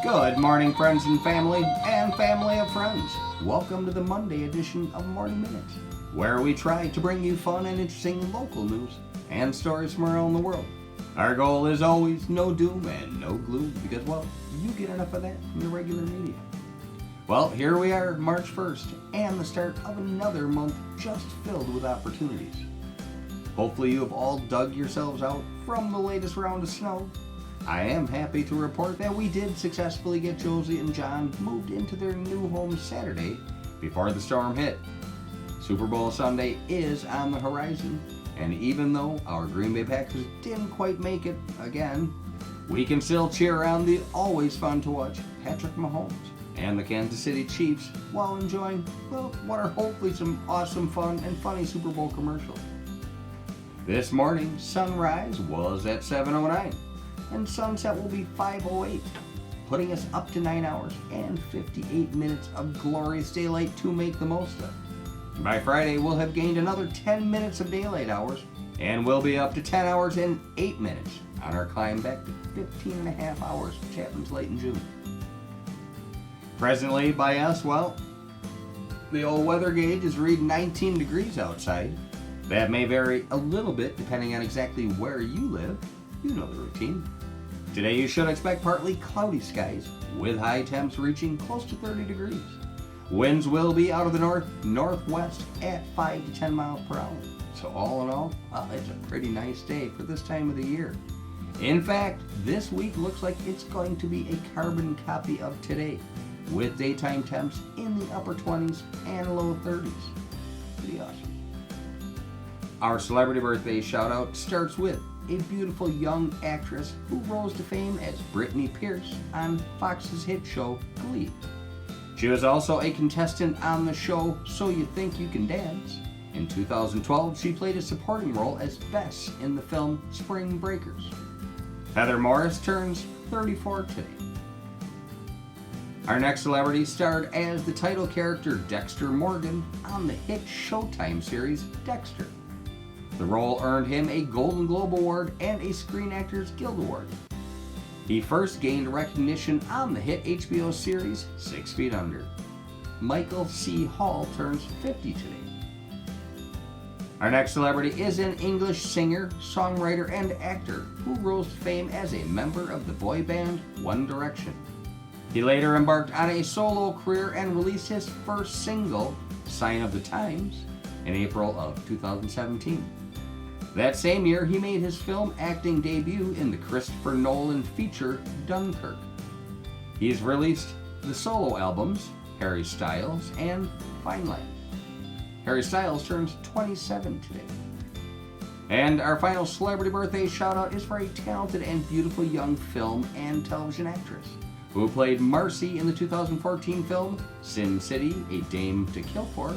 Good morning, friends and family of friends. Welcome to the Monday edition of Morning Minutes, where we try to bring you fun and interesting local news and stories from around the world. Our goal is always no doom and no gloom because, well, you get enough of that from the regular media. Well, here we are, March 1st, and the start of another month just filled with opportunities. Hopefully you have all dug yourselves out from the latest round of snow. I am happy to report that we did successfully get Josie and John moved into their new home Saturday before the storm hit. Super Bowl Sunday is on the horizon, and even though our Green Bay Packers didn't quite make it again, we can still cheer on the always fun to watch Patrick Mahomes and the Kansas City Chiefs while enjoying, well, what are hopefully some awesome, fun, and funny Super Bowl commercials. This morning, sunrise was at 7:09. And sunset will be 5:08, putting us up to 9 hours and 58 minutes of glorious daylight to make the most of. By Friday, we'll have gained another 10 minutes of daylight hours, and we'll be up to 10 hours and 8 minutes on our climb back to 15 and a half hours, which happens late in June. Presently, by us, well, the old weather gauge is reading 19 degrees outside. That may vary a little bit depending on exactly where you live. You know the routine. Today you should expect partly cloudy skies with high temps reaching close to 30 degrees. Winds will be out of the northwest at 5 to 10 miles per hour. So all in all, well, it's a pretty nice day for this time of the year. In fact, this week looks like it's going to be a carbon copy of today, with daytime temps in the upper 20s and low 30s. Pretty awesome. Our celebrity birthday shout out starts with a beautiful young actress who rose to fame as Brittany Pierce on Fox's hit show Glee. She was also a contestant on the show So You Think You Can Dance. In 2012, she played a supporting role as Bess in the film Spring Breakers. Heather Morris turns 34 today. Our next celebrity starred as the title character Dexter Morgan on the hit Showtime series Dexter. The role earned him a Golden Globe Award and a Screen Actors Guild Award. He first gained recognition on the hit HBO series 6 Feet Under. Michael C. Hall turns 50 today. Our next celebrity is an English singer, songwriter, and actor who rose to fame as a member of the boy band One Direction. He later embarked on a solo career and released his first single, Sign of the Times, in April of 2017. That same year, he made his film acting debut in the Christopher Nolan feature Dunkirk. He's released the solo albums Harry Styles and Fineland. Harry Styles turns 27 today. And our final celebrity birthday shout out is for a talented and beautiful young film and television actress who played Marcy in the 2014 film Sin City, A Dame to Kill For,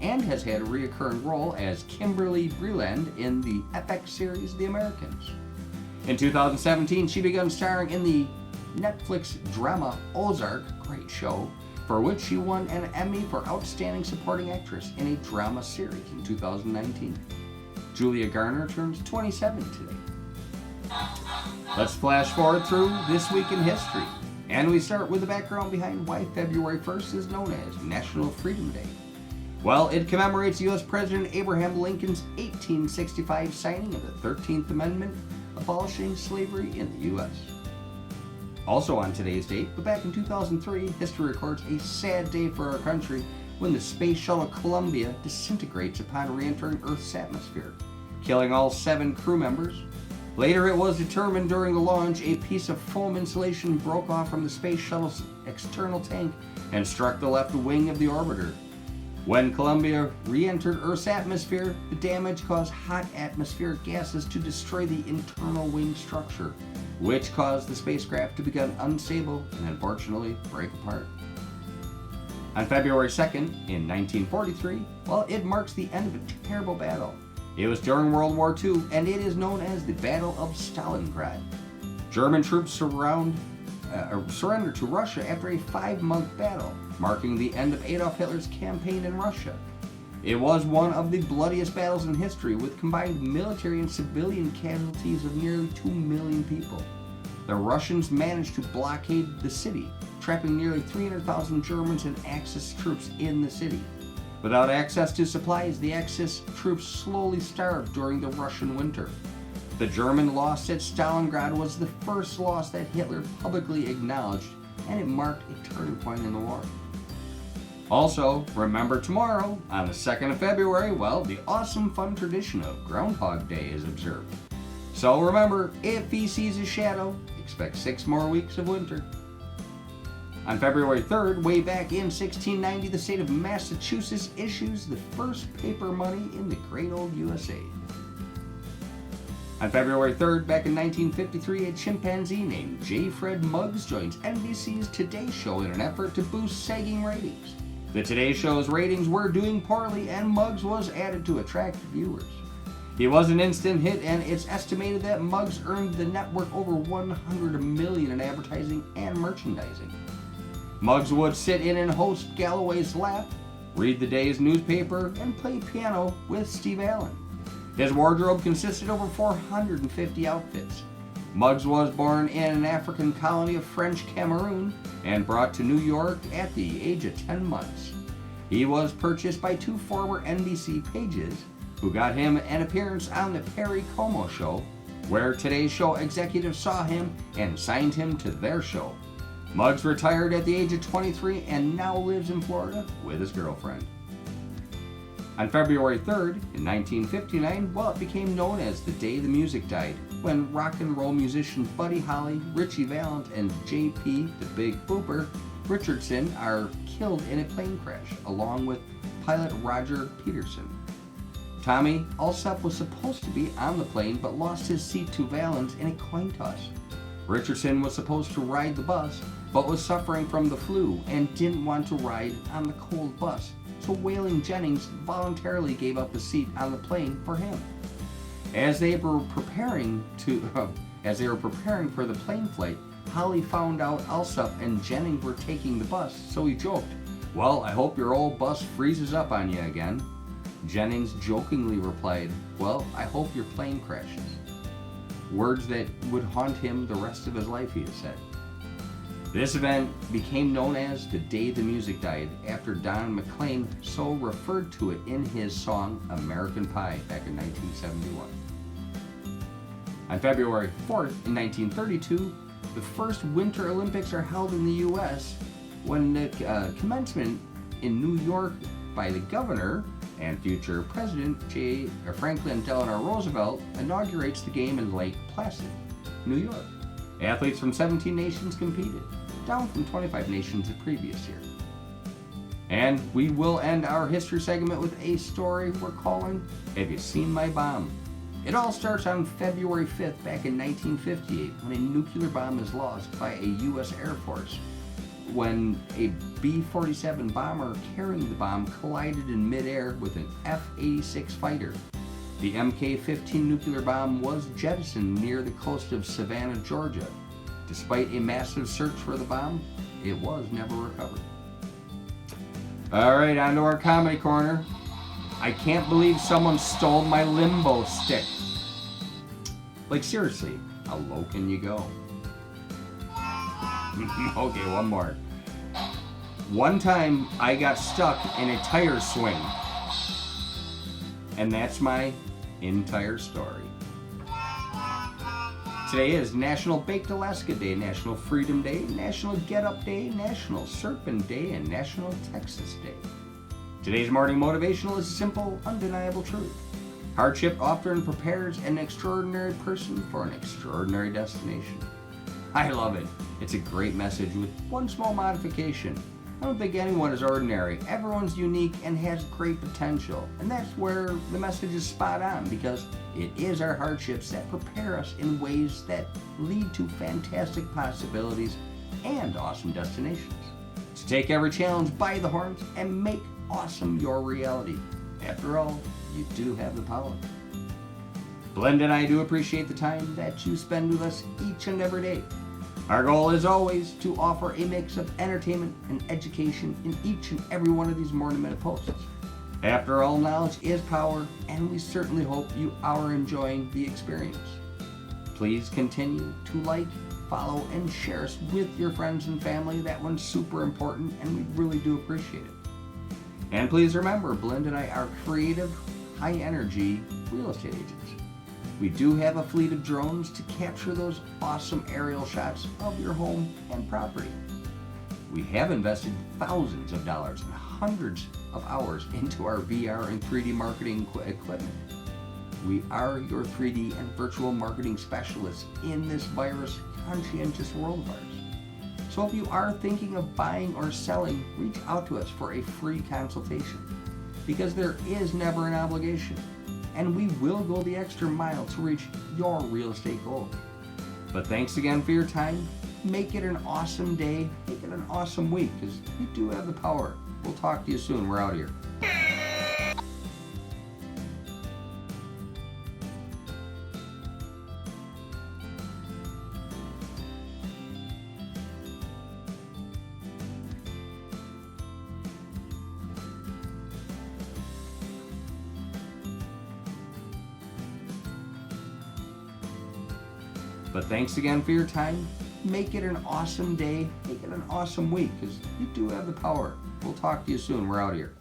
and has had a recurring role as Kimberly Breland in the FX series The Americans. In 2017, she began starring in the Netflix drama Ozark, great show, for which she won an Emmy for Outstanding Supporting Actress in a Drama Series in 2019. Julia Garner turns 27 today. Let's flash forward through this week in history, and we start with the background behind why February 1st is known as National Freedom Day. Well, it commemorates U.S. President Abraham Lincoln's 1865 signing of the 13th Amendment, abolishing slavery in the U.S. Also on today's date, but back in 2003, history records a sad day for our country when the space shuttle Columbia disintegrates upon re-entering Earth's atmosphere, killing all 7 crew members. Later, it was determined during the launch a piece of foam insulation broke off from the space shuttle's external tank and struck the left wing of the orbiter. When Columbia re-entered Earth's atmosphere, the damage caused hot atmospheric gases to destroy the internal wing structure, which caused the spacecraft to become unstable and unfortunately break apart. On February 2nd, in 1943, well, it marks the end of a terrible battle. It was during World War II, and it is known as the Battle of Stalingrad. German troops surrendered to Russia after a 5-month battle, marking the end of Adolf Hitler's campaign in Russia. It was one of the bloodiest battles in history, with combined military and civilian casualties of nearly 2 million people. the Russians managed to blockade the city, trapping nearly 300,000 Germans and Axis troops in the city. Without access to supplies, the Axis troops slowly starved during the Russian winter. The German loss at Stalingrad was the first loss that Hitler publicly acknowledged, and it marked a turning point in the war. Also, remember tomorrow, on the 2nd of February, well, the awesome fun tradition of Groundhog Day is observed. So remember, if he sees a shadow, expect 6 more weeks of winter. On February 3rd, way back in 1690, the state of Massachusetts issues the first paper money in the great old USA. On February 3rd, back in 1953, a chimpanzee named J. Fred Muggs joins NBC's Today Show in an effort to boost sagging ratings. The Today Show's ratings were doing poorly, and Muggs was added to attract viewers. He was an instant hit, and it's estimated that Muggs earned the network over $100 million in advertising and merchandising. Muggs would sit in and host Galloway's Lap, read the day's newspaper, and play piano with Steve Allen. His wardrobe consisted of over 450 outfits. Muggs was born in an African colony of French Cameroon and brought to New York at the age of 10 months. He was purchased by 2 former NBC pages who got him an appearance on the Perry Como Show, where Today's Show executives saw him and signed him to their show. Muggs retired at the age of 23 and now lives in Florida with his girlfriend. On February 3rd, in 1959, well, it became known as the day the music died, when rock and roll musicians Buddy Holly, Ritchie Valens, and J.P. the Big Booper Richardson are killed in a plane crash, along with pilot Roger Peterson. Tommy Alsop was supposed to be on the plane but lost his seat to Valens in a coin toss. Richardson was supposed to ride the bus but was suffering from the flu and didn't want to ride on the cold bus, so Waylon Jennings voluntarily gave up a seat on the plane for him. As they were preparing for the plane flight, Holly found out Alsop and Jennings were taking the bus, so he joked, "Well, I hope your old bus freezes up on you again." Jennings jokingly replied, "Well, I hope your plane crashes." Words that would haunt him the rest of his life, he has said. This event became known as the day the music died, after Don McLean so referred to it in his song American Pie back in 1971. On February 4th, in 1932, the first Winter Olympics are held in the U.S. when the commencement in New York by the governor and future President Franklin Delano Roosevelt inaugurates the game in Lake Placid, New York. Athletes from 17 nations competed, down from 25 nations the previous year. And we will end our history segment with a story we're calling, Have You Seen My Bomb? It all starts on February 5th back in 1958 when a nuclear bomb is lost by a U.S. Air Force when a B-47 bomber carrying the bomb collided in midair with an F-86 fighter. The Mk-15 nuclear bomb was jettisoned near the coast of Savannah, Georgia. Despite a massive search for the bomb, it was never recovered. All right, on to our comedy corner. I can't believe someone stole my limbo stick. Like, seriously, how low can you go? Okay, one more. One time I got stuck in a tire swing. And that's my entire story. Today is National Baked Alaska Day, National Freedom Day, National Get Up Day, National Serpent Day, and National Texas Day. Today's morning motivational is a simple, undeniable truth. Hardship often prepares an extraordinary person for an extraordinary destination. I love it. It's a great message with one small modification. I don't think anyone is ordinary. Everyone's unique and has great potential. And that's where the message is spot on, because it is our hardships that prepare us in ways that lead to fantastic possibilities and awesome destinations. So take every challenge by the horns and make awesome your reality. After all, you do have the power. Blend and I do appreciate the time that you spend with us each and every day. Our goal is always to offer a mix of entertainment and education in each and every one of these Morning Minute posts. After all, knowledge is power, and we certainly hope you are enjoying the experience. Please continue to like, follow, and share us with your friends and family. That one's super important, and we really do appreciate it. And please remember, Blend and I are creative, high-energy real estate agents. We do have a fleet of drones to capture those awesome aerial shots of your home and property. We have invested thousands of dollars and hundreds of hours into our VR and 3D marketing equipment. We are your 3D and virtual marketing specialists in this virus conscientious world of ours. So if you are thinking of buying or selling, reach out to us for a free consultation, because there is never an obligation, and we will go the extra mile to reach your real estate goal. But thanks again for your time. Make it an awesome day. Make it an awesome week, because you do have the power. We'll talk to you soon. We're out of here. But thanks again for your time. Make it an awesome day. Make it an awesome week, because you do have the power. We'll talk to you soon. We're out of here.